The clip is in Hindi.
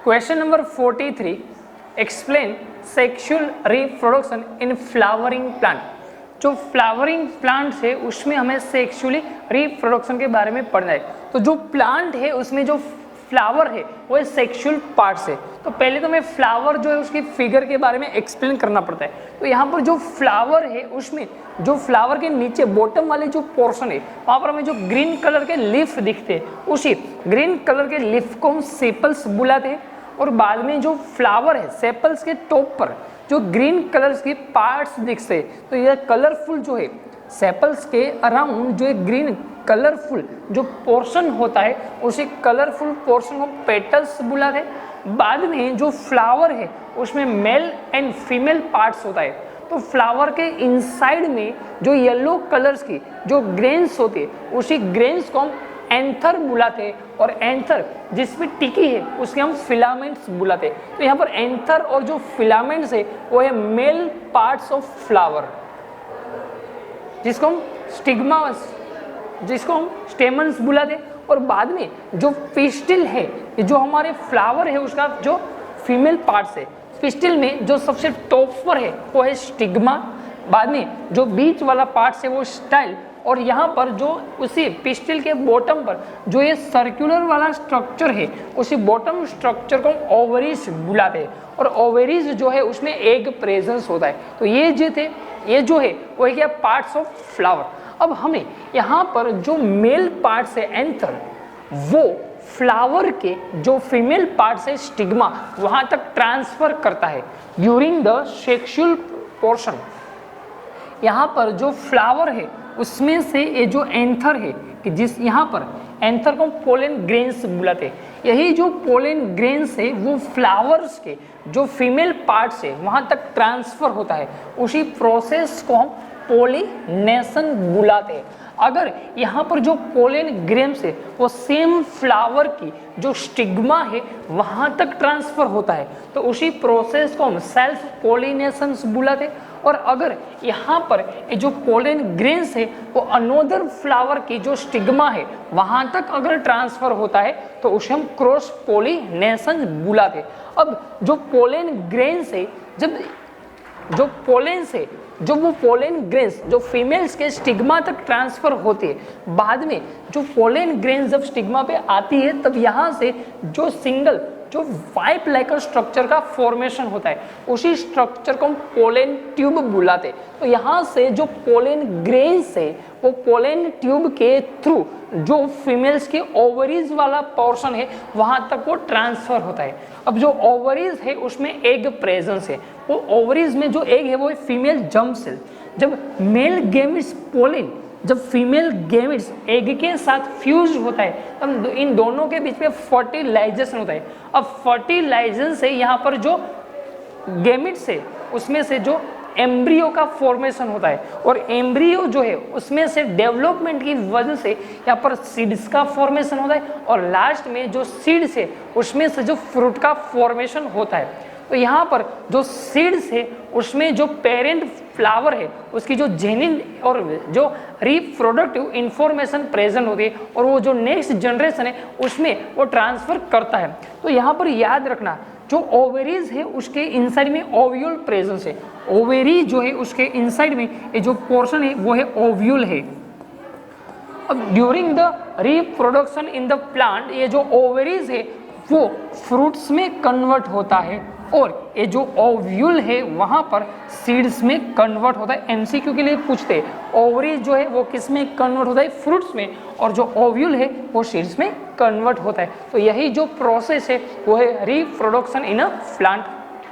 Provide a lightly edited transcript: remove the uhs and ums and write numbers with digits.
Question number 43, explain sexual reproduction in flowering plant. जो फ्लावरिंग प्लांट है उसमें हमें सेक्सुअली रिप्रोडक्शन के बारे में पढ़ना है। तो जो प्लांट है उसमें जो फ्लावर है वो सेक्सुअल पार्ट्स है। तो पहले तो हमें फ्लावर जो है उसकी फिगर के बारे में एक्सप्लेन करना पड़ता है। तो यहाँ पर जो फ्लावर है उसमें जो फ्लावर के नीचे बॉटम वाले जो पोर्शन है वहाँ पर हमें जो ग्रीन कलर के लीफ दिखते हैं, उसी ग्रीन कलर के लीफ को हम सेपल्स बुलाते हैं। और बाद में जो फ्लावर है सेपल्स के टॉप पर जो ग्रीन कलर्स के पार्ट्स दिखते हैं, तो यह कलरफुल जो है सेपल्स के अराउंड जो ग्रीन कलरफुल जो पोर्शन होता है उसी कलरफुल पोर्शन को पेटल्स बुलाते हैं। बाद में जो फ्लावर है उसमें मेल एंड फीमेल पार्ट्स होता है। तो फ्लावर के इनसाइड में जो येलो कलर्स की जो ग्रेन्स होती है उसी ग्रेन्स को हम एंथर बुलाते हैं। और एंथर जिसमें टिकी है उसके हम फिलामेंट्स बुलाते हैं। तो यहाँ पर एंथर और जो फिलामेंट्स है वो है मेल पार्ट्स ऑफ फ्लावर, जिसको हम स्टेमन्स बुलाते हैं। और बाद में जो पिस्टिल है, जो हमारे फ्लावर है उसका जो फीमेल पार्ट्स है, पिस्टिल में जो सबसे टॉप पर है वो है स्टिग्मा। बाद में जो बीच वाला पार्ट्स है वो स्टाइल। और यहाँ पर जो उसी पिस्टिल के बॉटम पर जो ये सर्कुलर वाला स्ट्रक्चर है उसी बॉटम स्ट्रक्चर को हम ओवरीज बुलाते हैं। और ओवरीज जो है उसमें एग प्रेजेंस होता है। तो ये जो है वो है क्या पार्ट्स ऑफ फ्लावर। अब हमें यहाँ पर जो मेल पार्ट्स है एंथर, वो फ्लावर के जो फीमेल पार्ट्स है स्टिग्मा वहाँ तक ट्रांसफर करता है ड्यूरिंग द सेक्सुअल पोर्शन। यहाँ पर जो फ्लावर है उसमें से ये जो एंथर है कि जिस यहाँ पर एंथर को पोलन ग्रेन्स बुलाते हैं। यही जो पोलन ग्रेन्स है वो फ्लावर्स के जो फीमेल पार्ट्स है वहाँ तक ट्रांसफर होता है। उसी प्रोसेस को हम पोलिनेशन बुलाते हैं। अगर यहाँ पर जो पोलन ग्रेन्स है वो सेम फ्लावर की जो स्टिग्मा है वहाँ तक ट्रांसफर होता है तो उसी प्रोसेस को हम सेल्फ पोलिनेशन बुलाते हैं। और अगर यहाँ पर ये जो पोलन ग्रेन्स है वो अनोदर फ्लावर की जो स्टिग्मा है वहाँ तक अगर ट्रांसफर होता है तो उसे हम क्रॉस पोलिनेशन बुलाते हैं। अब जो पोलन ग्रेन्स है जो वो पोलन ग्रेन्स जो फीमेल्स के स्टिग्मा तक ट्रांसफर होती है, बाद में जो पोलन ग्रेन्स जब स्टिग्मा पे आती है तब यहाँ से जो सिंगल जो पाइप लाइक स्ट्रक्चर का फॉर्मेशन होता है उसी स्ट्रक्चर को हम पोलन ट्यूब बुलाते हैं। तो यहाँ से जो पोलन ग्रेन्स है वो पोलन ट्यूब के थ्रू जो फीमेल्स के ओवरीज वाला पोर्शन है वहाँ तक वो ट्रांसफर होता है। अब जो ओवरीज है उसमें एग प्रेजेंस है। वो ओवरीज में जो एग है वो फीमेल जर्म सेल। जब मेल गेमिट्स पोलन जब फीमेल गेमिट्स एग के साथ फ्यूज होता है तब इन दोनों के बीच में फर्टिलाइजेशन होता है। अब फर्टिलाइजेशन से यहाँ पर जो गेमिट्स है उसमें से जो एम्ब्रियो का फॉर्मेशन होता है और एम्ब्रियो जो है उसमें से डेवलपमेंट की वजह से यहाँ पर सीड्स का फॉर्मेशन होता है और लास्ट में जो सीड्स है उसमें से जो फ्रूट का फॉर्मेशन होता है। तो यहाँ पर जो सीड्स है उसमें जो पेरेंट फ्लावर है उसकी जो जेनिन और जो रिप्रोडक्टिव इंफॉर्मेशन प्रेजेंट होती है और वो जो नेक्स्ट जनरेशन है उसमें वो ट्रांसफर करता है। तो यहाँ पर याद रखना जो ओवेरीज है उसके इनसाइड में ओव्यूल प्रेजेंस है। ओवेरी जो है उसके इनसाइड में ये जो पोर्शन है वो है ओव्यूल है। अब during the reproduction in the plant ये जो ओवेरीज है वो फ्रूट्स में कन्वर्ट होता है और ये जो ओव्यूल है वहाँ पर सीड्स में कन्वर्ट होता है। एमसीक्यू के लिए पूछते हैं ओवरीज जो है वो किस में कन्वर्ट होता है, फ्रूट्स में, और जो ओव्यूल है वो सीड्स में कन्वर्ट होता है। तो यही जो प्रोसेस है वो है रिप्रोडक्शन इन अ प्लांट